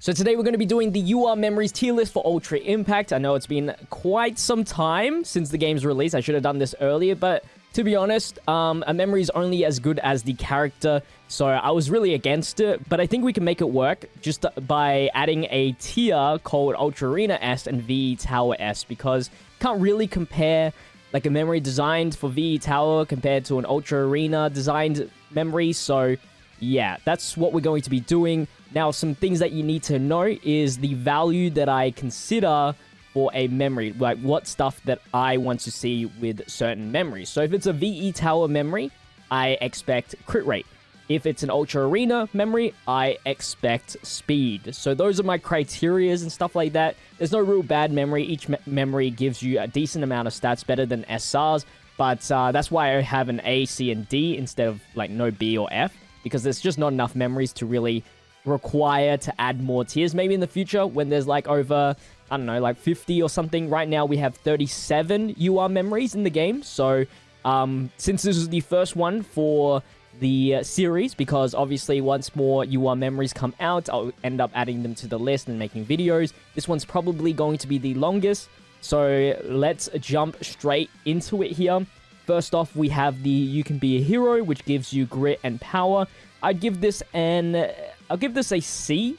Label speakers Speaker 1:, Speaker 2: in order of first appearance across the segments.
Speaker 1: So today we're going to be doing the UR Memories tier list for Ultra Impact. I know it's been quite some time since the game's release. I should have done this earlier, but to be honest, a memory is only as good as the character, so I was really against it, but I think we can make it work just by adding a tier called Ultra Arena S and VE Tower S, because you can't really compare like a memory designed for VE Tower compared to an Ultra Arena designed memory, so yeah, that's what we're going to be doing. Now, some things that you need to know is the value that I consider for a memory, like what stuff that I want to see with certain memories. So if it's a VE Tower memory, I expect crit rate. If it's an Ultra Arena memory, I expect speed. So those are my criterias and stuff like that. There's no real bad memory. Each memory gives you a decent amount of stats, better than SRs, but that's why I have an A, C, and D instead of like no B or F, because there's just not enough memories to really require to add more tiers. Maybe in the future when there's like over, I don't know, like 50 or something. Right now we have 37 UR memories in the game. So since this is the first one for the series, because obviously once more UR memories come out, I'll end up adding them to the list and making videos. This one's probably going to be the longest. So let's jump straight into it here. First off, we have the You Can Be a Hero, which gives you grit and power. I'll give this a C.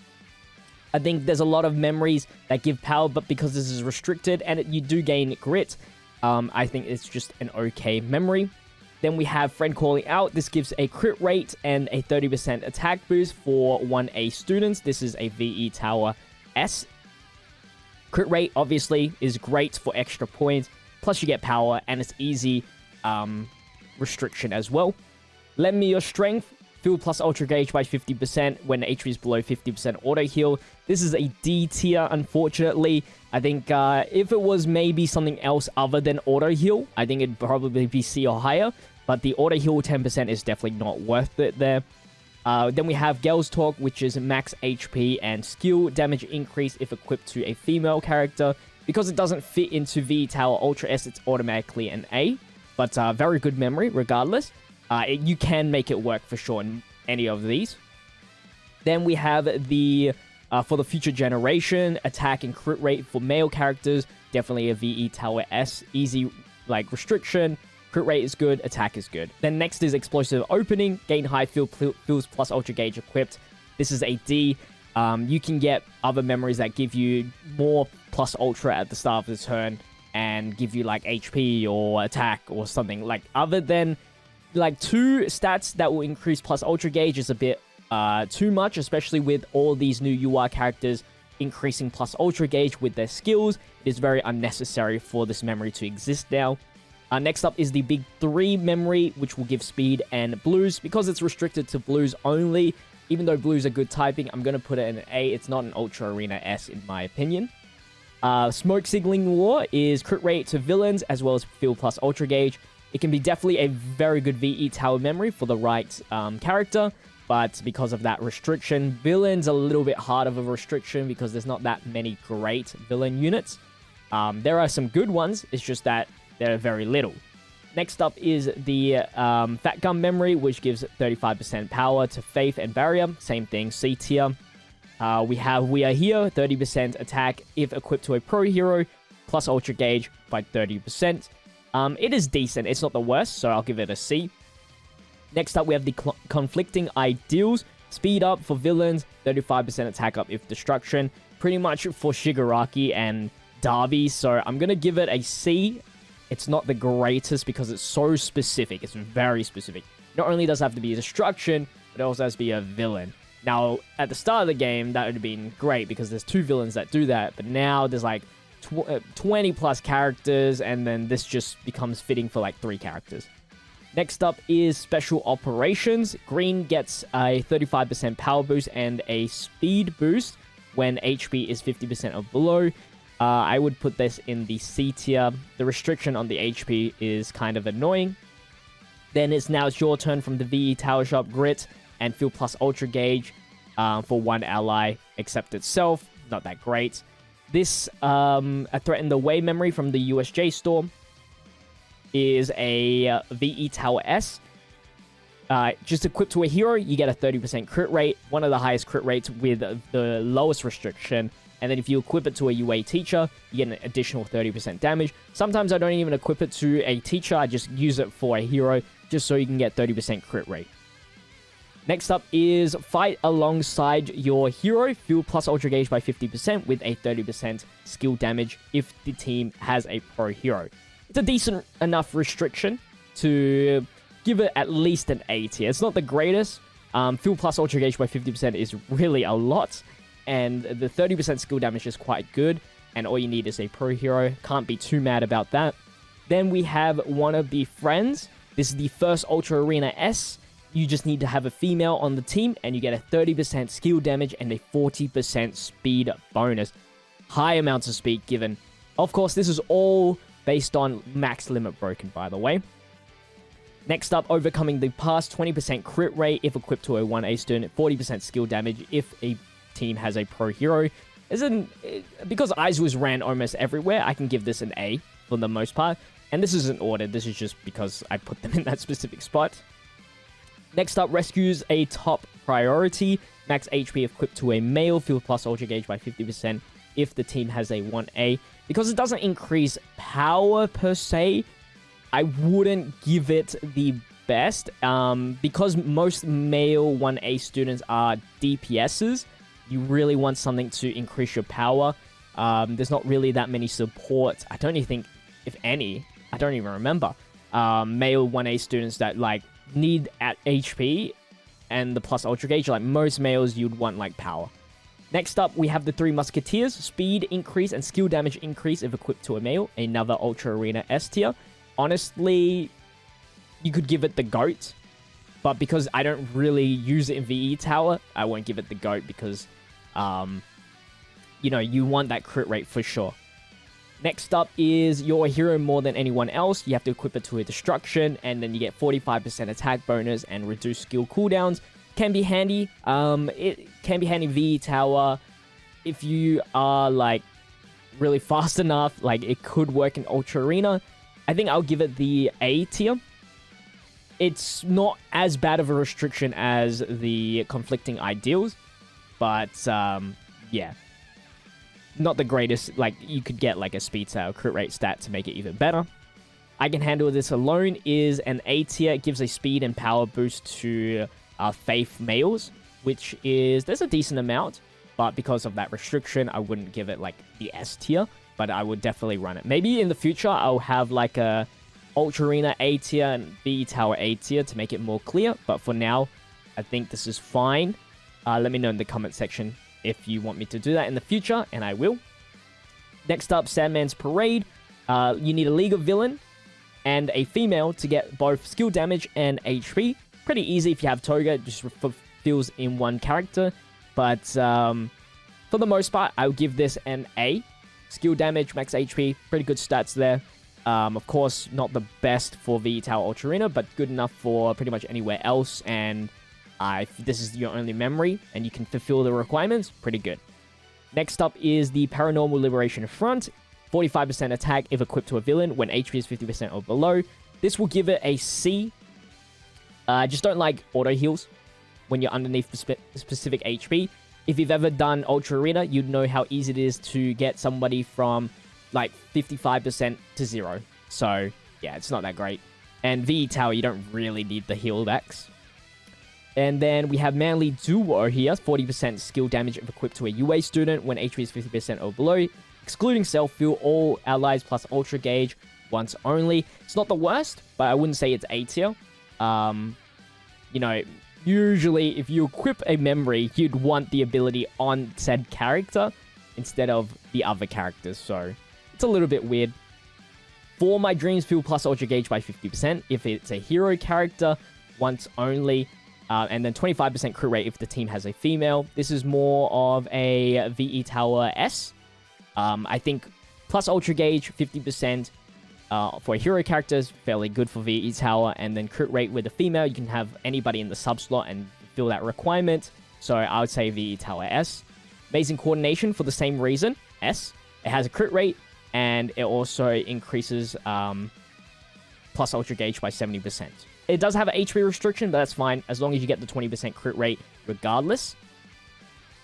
Speaker 1: I think there's a lot of memories that give power, but because this is restricted and you do gain grit, I think it's just an okay memory. Then we have Friend Calling Out. This gives a crit rate and a 30% attack boost for 1A students. This is a VE Tower S. Crit rate, obviously, is great for extra points. Plus, you get power, and it's easy restriction as well. Lend Me Your Strength. Field plus Ultra Gauge by 50% when HP is below 50% auto heal. This is a D tier, unfortunately. I think if it was maybe something else other than auto heal, I think it'd probably be C or higher. But the auto heal 10% is definitely not worth it there. Then we have Girls Talk, which is max HP and skill damage increase if equipped to a female character. Because it doesn't fit into VE Tower Ultra S, it's automatically an A. But very good memory regardless. You can make it work for sure in any of these. Then we have the, for the future generation, attack and crit rate for male characters. Definitely a VE Tower S. Easy, like, restriction. Crit rate is good. Attack is good. Then next is Explosive Opening. Gain high fields plus Ultra Gauge equipped. This is a D. You can get other memories that give you more plus Ultra at the start of the turn and give you, like, HP or attack or something. Like, other than like 2 stats that will increase plus Ultra Gauge is a bit too much, especially with all these new UR characters increasing plus Ultra Gauge with their skills. It is very unnecessary for this memory to exist now. Next up is the Big 3 memory, which will give speed and blues. Because it's restricted to blues only, even though blues are good typing, I'm going to put it in an A. It's not an Ultra Arena S in my opinion. Smoke Signaling War is crit rate to villains as well as field plus Ultra Gauge. It can be definitely a very good VE Tower memory for the right character, but because of that restriction, villains a little bit hard of a restriction because there's not that many great villain units. There are some good ones, it's just that there are very little. Next up is the Fat Gun memory, which gives 35% power to Faith and Barrier. Same thing, C tier. We have We Are Here, 30% attack if equipped to a pro hero, plus Ultra Gauge by 30%. It is decent. It's not the worst, so I'll give it a C. Next up, we have the Conflicting Ideals. Speed up for villains, 35% attack up if destruction. Pretty much for Shigaraki and Darby, so I'm going to give it a C. It's not the greatest because it's so specific. It's very specific. Not only does it have to be a destruction, but it also has to be a villain. Now, at the start of the game, that would have been great because there's 2 villains that do that, but now there's like 20 plus characters, and then this just becomes fitting for like 3 characters. Next up is Special Operations. Green gets a 35% power boost and a speed boost when HP is 50% or below. I would put this in the C tier. The restriction on the HP is kind of annoying. Then it's your turn from the VE Tower Shop. Grit and Field plus Ultra Gauge for 1 ally except itself. Not that great. This a Threaten the Way memory from the USJ store is a VE Tower S. just equipped to a hero, you get a 30% crit rate, one of the highest crit rates with the lowest restriction. And then if you equip it to a UA teacher, you get an additional 30% damage. Sometimes I don't even equip it to a teacher, I just use it for a hero, just so you can get 30% crit rate. Next up is fight alongside your hero, fuel plus ultra gauge by 50% with a 30% skill damage if the team has a pro hero. It's a decent enough restriction to give it at least an A tier. It's not the greatest. Fuel plus ultra gauge by 50% is really a lot. And the 30% skill damage is quite good. And all you need is a pro hero. Can't be too mad about that. Then we have Wanna Be Friends. This is the first Ultra Arena S. You just need to have a female on the team. And you get a 30% skill damage and a 40% speed bonus. High amounts of speed given. Of course, this is all based on max limit broken, by the way. Next up, overcoming the past 20% crit rate if equipped to a 1A student. 40% skill damage if a team has a pro hero. Because Izu's ran almost everywhere, I can give this an A for the most part. And this isn't ordered, this is just because I put them in that specific spot. Next up, rescues a top priority. Max HP equipped to a male, fuel plus ultra gauge by 50% if the team has a 1A. Because it doesn't increase power per se, I wouldn't give it the best. Because most male 1A students are DPSs, you really want something to increase your power. There's not really that many supports. I don't even think, if any, I don't even remember, male 1A students that like need at HP and the plus ultra gauge. Like most males, you'd want like power. Next up, we have the 3 Musketeers. Speed increase and skill damage increase if equipped to a male. Another Ultra Arena S tier. Honestly, you could give it the GOAT. But because I don't really use it in VE Tower, I won't give it the GOAT because, you know, you want that crit rate for sure. Next up is your hero more than anyone else. You have to equip it to a destruction, and then you get 45% attack bonus and reduced skill cooldowns. Can be handy. It can be handy in VE Tower if you are like really fast enough. Like it could work in Ultra Arena. I think I'll give it the A tier. It's not as bad of a restriction as the conflicting ideals, but yeah, not the greatest. Like you could get like a speed sale crit rate stat to make it even better. I can handle this alone is an A tier. It gives a speed and power boost to Faith males, which is, there's a decent amount, but because of that restriction, I wouldn't give it like the S tier, but I would definitely run it. Maybe in the future, I'll have like a Ultra Arena A tier and VE Tower A tier to make it more clear, but for now, I think this is fine. Let me know in the comment section if you want me to do that in the future, and I will. Next up, Sandman's Parade. You need a League of Villain and a female to get both skill damage and HP. Pretty easy if you have Toga, it just fills in one character. But for the most part, I'll give this an A. Skill damage, max HP, pretty good stats there. Of course, not the best for VE Tower Ultra Arena, but good enough for pretty much anywhere else. And if this is your only memory and you can fulfill the requirements, pretty good. Next up is the Paranormal Liberation Front. 45% attack if equipped to a villain when HP is 50% or below. This will give it a C. Just don't like auto heals when you're underneath specific HP. If you've ever done Ultra Arena, you'd know how easy it is to get somebody from like 55% to 0. So yeah, it's not that great. And VE Tower, you don't really need the heal backs. And then we have Manly Duo here. 40% skill damage if equipped to a UA student when HP is 50% or below. Excluding self-fuel, all allies plus Ultra Gauge once only. It's not the worst, but I wouldn't say it's A tier. You know, usually if you equip a memory, you'd want the ability on said character instead of the other characters. So it's a little bit weird. For my dreams, fuel plus Ultra Gauge by 50% if it's a hero character once only. And then 25% crit rate if the team has a female. This is more of a VE Tower S. I think plus Ultra Gauge, 50% for a hero character is fairly good for VE Tower. And then crit rate with a female, you can have anybody in the sub-slot and fill that requirement. So I would say VE Tower S. Amazing Coordination for the same reason, S. It has a crit rate, and it also increases plus Ultra Gauge by 70%. It does have an HP restriction, but that's fine as long as you get the 20% crit rate regardless.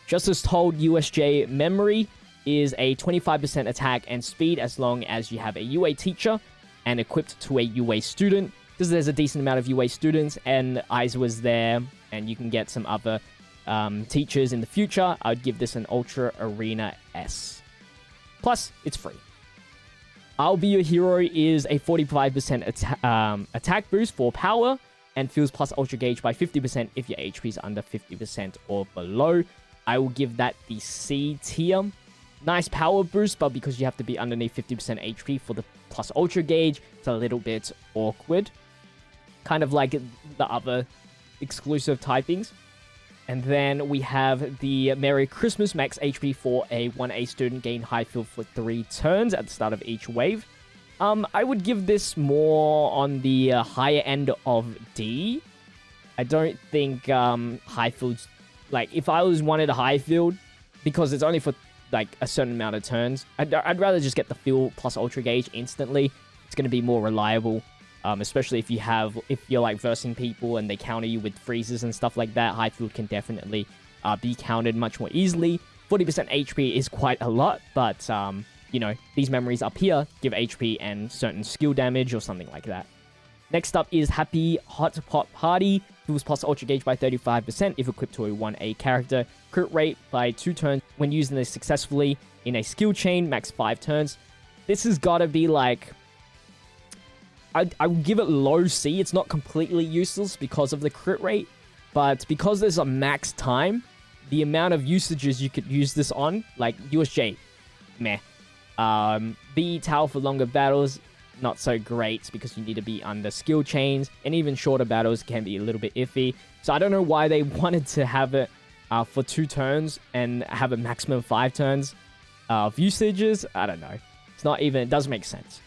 Speaker 1: Just as told, USJ memory is a 25% attack and speed as long as you have a UA teacher and equipped to a UA student. Because there's a decent amount of UA students and Eyes was there, and you can get some other teachers in the future. I would give this an Ultra Arena S. Plus, it's free. I'll Be Your Hero is a 45% attack boost for power and feels plus Ultra Gauge by 50% if your HP is under 50% or below. I will give that the C tier. Nice power boost, but because you have to be underneath 50% HP for the plus Ultra Gauge, it's a little bit awkward. Kind of like the other exclusive typings. And then we have the Merry Christmas max HP for a 1A student, gain high field for 3 turns at the start of each wave. I would give this more on the higher end of D. I don't think high fields, like if I wanted a high field, because it's only for like a certain amount of turns, I'd rather just get the field plus Ultra Gauge instantly. It's going to be more reliable. Especially if you're like versing people and they counter you with freezes and stuff like that, high field can definitely be countered much more easily. 40% HP is quite a lot, but you know, these memories up here give HP and certain skill damage or something like that. Next up is Happy Hot Pot Party. Feels plus Ultra Gauge by 35% if equipped to a 1A character. Crit rate by 2 turns when using this successfully in a skill chain, max 5 turns. This has got to be like, I would give it low C. It's not completely useless because of the crit rate, but because there's a max time, the amount of usages you could use this on, like USJ, meh. VE Tower for longer battles, not so great because you need to be under skill chains, and even shorter battles can be a little bit iffy. So I don't know why they wanted to have it for 2 turns and have a maximum 5 turns of usages. I don't know. It's not even, it doesn't make sense.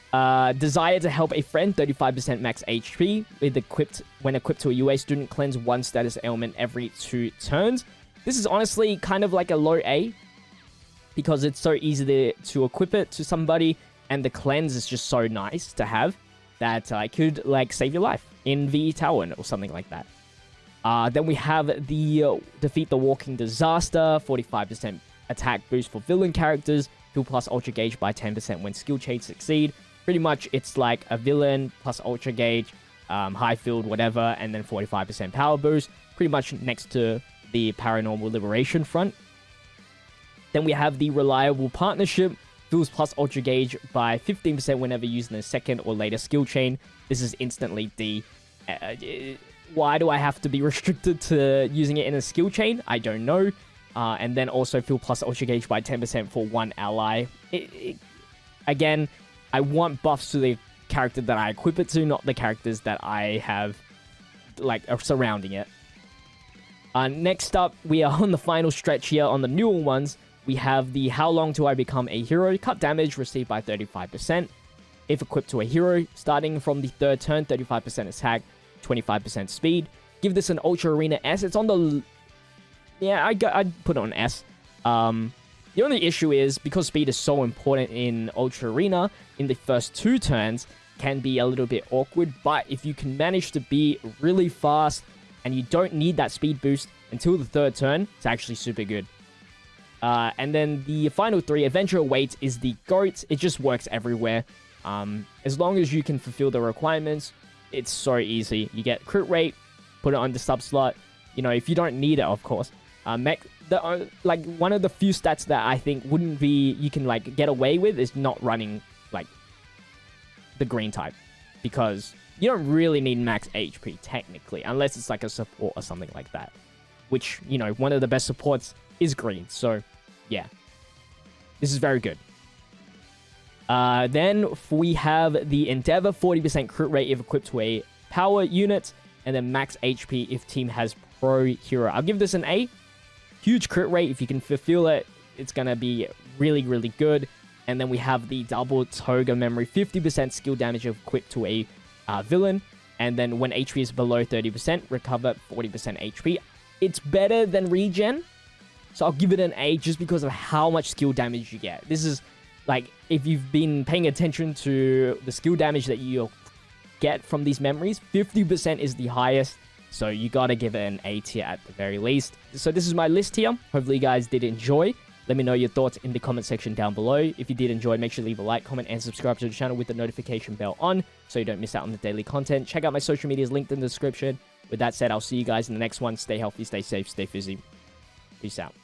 Speaker 1: Desire to help a friend, 35% max HP, when equipped to a UA student, cleanse 1 status ailment every 2 turns. This is honestly kind of like a low A, because it's so easy to equip it to somebody, and the cleanse is just so nice to have that I could like save your life in VE Tower or something like that. Then we have the Defeat the Walking Disaster, 45% attack boost for villain characters, feel plus Ultra Gauge by 10% when skill chains succeed. Pretty much, it's like a villain plus Ultra Gauge, high field, whatever, and then 45% power boost. Pretty much next to the Paranormal Liberation front. Then we have the Reliable Partnership. Feels plus Ultra Gauge by 15% whenever using a second or later skill chain. This is instantly D. Why do I have to be restricted to using it in a skill chain? I don't know. And then also feel plus Ultra Gauge by 10% for 1 ally. Again, I want buffs to the character that I equip it to, not the characters that I have, like, surrounding it. Next up, we are on the final stretch here on the newer ones. We have the How Long Do I Become a Hero? Cut damage received by 35%. If equipped to a hero, starting from the 3rd turn, 35% attack, 25% speed. Give this an Ultra Arena S. It's on the... Yeah, I'd put it on S. The only issue is, because speed is so important in Ultra Arena, in the first 2 turns, can be a little bit awkward, but if you can manage to be really fast, and you don't need that speed boost until the 3rd turn, it's actually super good. And then the final 3, Adventure Awaits is the GOAT. It just works everywhere. As long as you can fulfill the requirements, it's so easy. You get crit rate, put it on the sub slot. You know, if you don't need it, of course. Like one of the few stats that I think wouldn't be, you can like get away with, is not running like the green type, because you don't really need max HP technically, unless it's like a support or something like that, which, you know, one of the best supports is green. So yeah, this is very good. Then we have the Endeavor, 40% crit rate if equipped to a power unit, and then max HP if team has pro hero. I'll give this an A. Huge crit rate. If you can fulfill it, it's going to be really, really good. And then we have the double Toga memory, 50% skill damage if equipped to a villain. And then when HP is below 30%, recover 40% HP. It's better than regen, so I'll give it an A just because of how much skill damage you get. This is, like, if you've been paying attention to the skill damage that you're get from these memories, 50% is the highest. So you gotta give it an A tier at the very least. So this is my list here. Hopefully you guys did enjoy. Let me know your thoughts in the comment section down below. If you did enjoy, make sure to leave a like, comment, and subscribe to the channel with the notification bell on so you don't miss out on the daily content. Check out my social medias linked in the description. With that said, I'll see you guys in the next one. Stay healthy, stay safe, stay fizzy. Peace out.